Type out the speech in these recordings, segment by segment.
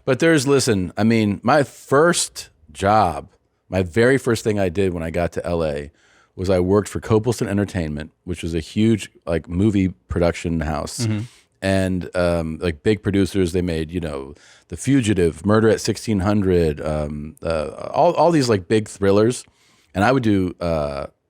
But listen, I mean, my first job, my very first thing I did when I got to LA was I worked for Copelston Entertainment, which was a huge like movie production house. And like big producers, they made, The Fugitive, Murder at 1600, all these like big thrillers. And I would do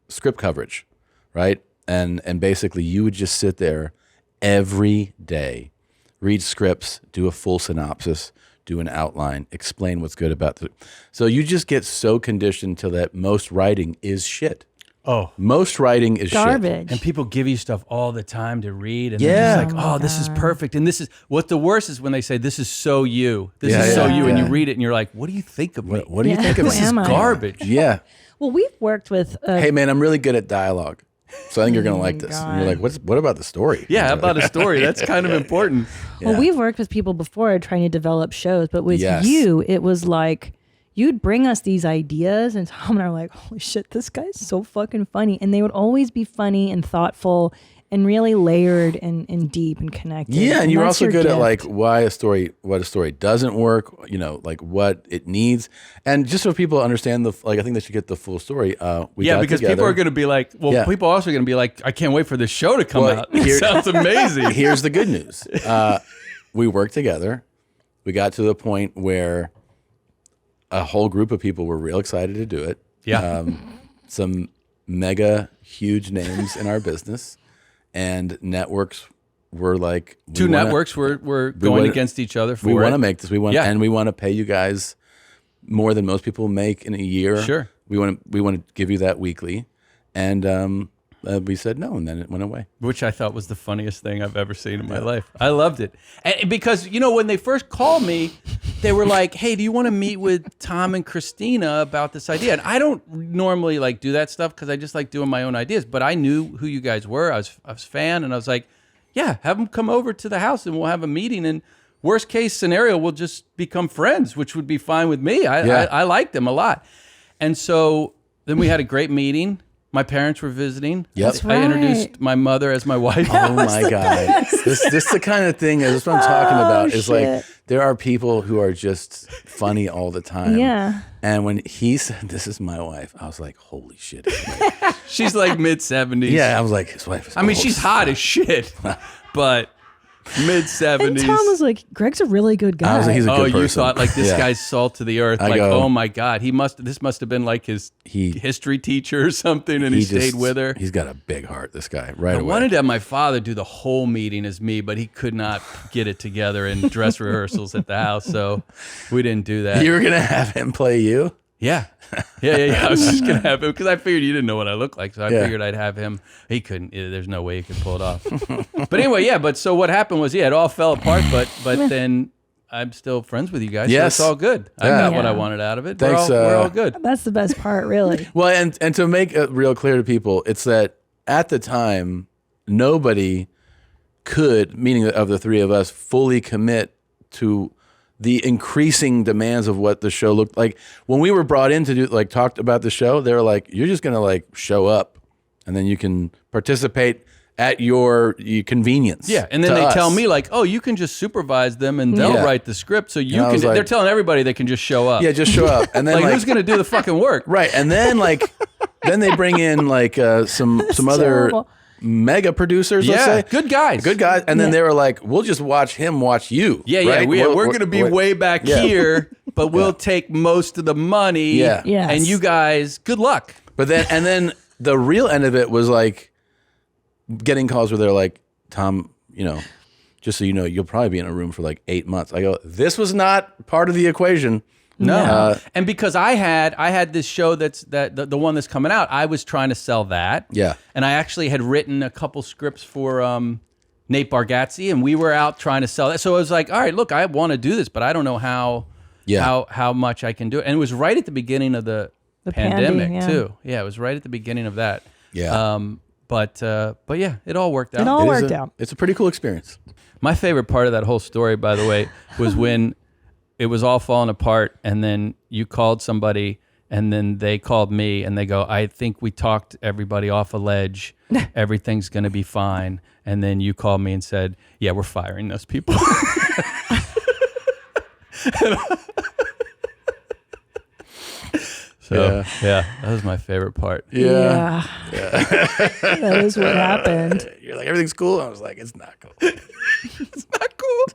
script coverage, right? And basically you would just sit there every day, read scripts, do a full synopsis, do an outline, explain what's good about it. So you just get so conditioned to that most writing is shit. Oh, most writing is garbage. shit. And people give you stuff all the time to read, and Yeah. they're just like, this is perfect. And this is what the worst is when they say, "This is so you." This is so you, and you read it, and you're like, "What do you think of me? What do you think of This is garbage." Yeah. Well, we've worked with. Hey man, I'm really good at dialogue, so I think you're gonna like this. And you're like, what about the story? Yeah, about a story. That's kind of important. Well, we've worked with people before trying to develop shows, but with you, it was like you'd bring us these ideas, and Tom and I were like, "Holy shit, this guy's so fucking funny!" And they would always be funny and thoughtful and really layered and deep and connected. Yeah, and you're that's also your good gift. at like what a story doesn't work, like what it needs. And just so people understand I think they should get the full story. We got because together. people are going to be like, people are also going to be like, I can't wait for this show to come out. It sounds amazing. Here's the good news. We worked together. We got to the point where a whole group of people were real excited to do it. Yeah. Some mega huge names in our business. And networks were like Two networks were going against each other. We want to make this. And we want to pay you guys more than most people make in a year. Sure. We want to give you that weekly, and we said no, and then it went away. Which I thought was the funniest thing I've ever seen in my life. I loved it, and because when they first called me, they were like, "Hey, do you want to meet with Tom and Christina about this idea?" And I don't normally like do that stuff because I just like doing my own ideas. But I knew who you guys were. I was a fan, and I was like, "Yeah, have them come over to the house, and we'll have a meeting." And worst case scenario, we'll just become friends, which would be fine with me. I like them a lot, and so then we had a great meeting. My parents were visiting. Yep. That's right. I introduced my mother as my wife. Oh my God. This the kind of thing, that's what I'm talking about, is like there are people who are just funny all the time. Yeah. And when he said, "This is my wife," I was like, holy shit. She's like mid-70s. Yeah, I was like, his wife is she's hot as shit, but mid-70s. And Tom was like, Greg's a really good guy. I was like, he's a good person. You thought like this guy's salt to the earth. Oh my God, this must have been like his history teacher or something, and he stayed with her. He's got a big heart, this guy, right I away. wanted to have my father do the whole meeting as me, but he could not get it together in dress rehearsals at the house, so we didn't do that. You were going to have him play you? Yeah. I was just going to have him because I figured you didn't know what I looked like. So I figured I'd have him. He couldn't. There's no way he could pull it off. But anyway, but so what happened was, it all fell apart. But then I'm still friends with you guys. Yes. So it's all good. I got what I wanted out of it. Thanks, we're all good. That's the best part, really. Well, and to make it real clear to people, it's that at the time, nobody could, meaning of the three of us, fully commit to the increasing demands of what the show looked like. When we were brought in to do, talked about the show, they were like, "You're just gonna show up, and then you can participate at your convenience." Yeah, and then they tell me "Oh, you can just supervise them, and they'll write the script, so you can." They're telling everybody they can just show up. Yeah, just show up, and then who's gonna do the fucking work? Right, and then then they bring in some other. Terrible. Mega producers, let's say. Good guys. And then they were like, "We'll just watch him watch you." Right? We're going to be way back here, but we'll take most of the money. Yeah. Yes. And you guys, good luck. But then the real end of it was getting calls where they're like, "Tom, just so you know, you'll probably be in a room for 8 months." I go, "This was not part of the equation." No, and because I had this show the one that's coming out, I was trying to sell that. Yeah, and I actually had written a couple scripts for Nate Bargatze, and we were out trying to sell that. So I was like, all right, look, I want to do this, but I don't know how much I can do it. And it was right at the beginning of the pandemic too. Yeah, it was right at the beginning of that. Yeah. But yeah, it all worked out. It all worked out. It's a pretty cool experience. My favorite part of that whole story, by the way, was when it was all falling apart, and then you called somebody, and then they called me, and they go, "I think we talked everybody off a ledge. Everything's going to be fine." And then you called me and said, "Yeah, we're firing those people." So yeah, that was my favorite part. Yeah. That is what happened. You're like, everything's cool. I was like, it's not cool. It's not cool.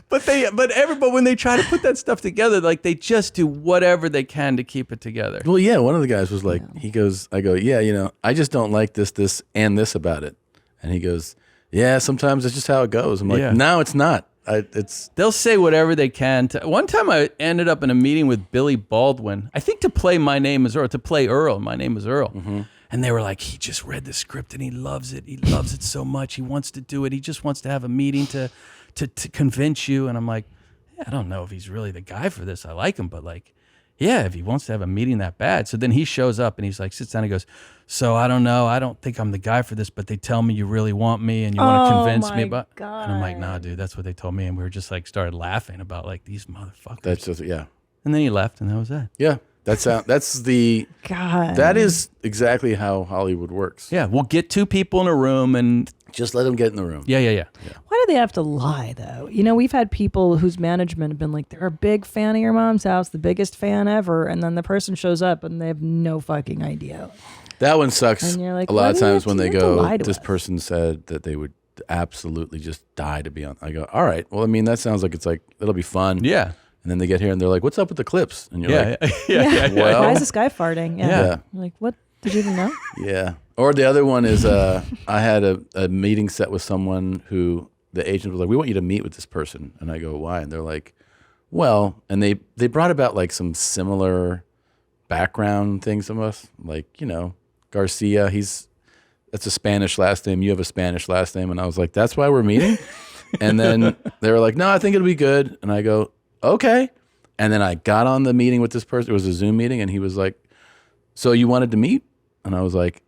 But when they try to put that stuff together, like they just do whatever they can to keep it together. Well, yeah, one of the guys was like, he goes, I go, yeah, I just don't like this, and this about it. And he goes, yeah, sometimes it's just how it goes. I'm like, no, it's not. They'll say whatever they can. One time I ended up in a meeting with Billy Baldwin, I think to play My Name is Earl, to play Earl, My Name is Earl. Mm-hmm. And they were like, he just read the script and he loves it. He loves it so much. He wants to do it. He just wants to have a meeting to convince you. And I'm like, I don't know if he's really the guy for this. I like him, but like, yeah, if he wants to have a meeting that bad. So then he shows up and he's like, sits down and he goes, so I don't know. I don't think I'm the guy for this, but they tell me you really want me and you want to convince me. God. And I'm like, nah, dude, that's what they told me. And we were just like, started laughing about like these motherfuckers. That's just, yeah. And then he left and that was that. Yeah. That's the God. That is exactly how Hollywood works. Yeah, we'll get two people in a room and just let them get in the room. Yeah. Why do they have to lie though? We've had people whose management have been like, they're a big fan of your mom's house, the biggest fan ever, and then the person shows up and they have no fucking idea. That one sucks. And you're like, a lot of times when they go, this us? person said that they would absolutely just die to be on. I go, all right. Well, I mean, that sounds like it'll be fun. Yeah. And then they get here and they're like, what's up with the clips? And you're like, well, why is this guy farting? Yeah. Like, what? Did you even know? Yeah. Or the other one is I had a meeting set with someone who the agent was like, we want you to meet with this person. And I go, why? And they're like, well, and they brought about like some similar background things of us. Like, Garcia, that's a Spanish last name. You have a Spanish last name. And I was like, that's why we're meeting? And then they were like, no, I think it'll be good. And I go, okay. And then I got on the meeting with this person. It was a Zoom meeting. And he was like, so you wanted to meet? And I was like,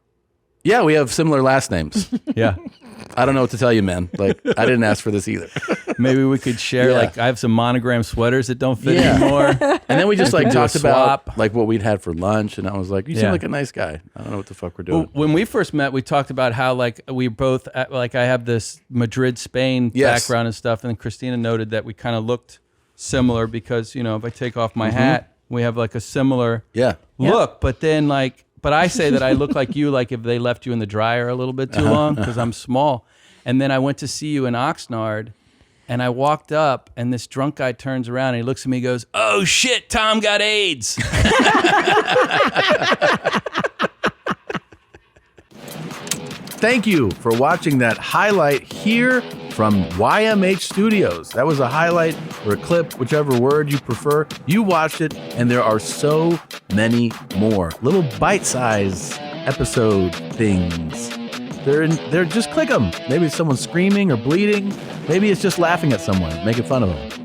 yeah, we have similar last names. Yeah. I don't know what to tell you, man. Like, I didn't ask for this either. Maybe we could share, like, I have some monogram sweaters that don't fit anymore. And then we just, like, do a talked about, swap. like, what we'd had for lunch. And I was like, you seem like a nice guy. I don't know what the fuck we're doing. When we first met, we talked about how, like, we both, like, I have this Madrid, Spain background and stuff. And Christina noted that we kind of looked similar because, if I take off my hat, we have, like, a similar look. But then, like, but I say that I look like you, like if they left you in the dryer a little bit too long because I'm small. And then I went to see you in Oxnard and I walked up and this drunk guy turns around and he looks at me and goes, oh shit, Tom got AIDS. Thank you for watching that highlight here from YMH Studios. That was a highlight or a clip, whichever word you prefer. You watched it, and there are so many more little bite-sized episode things. They're just click them. Maybe it's someone screaming or bleeding. Maybe it's just laughing at someone, making fun of them.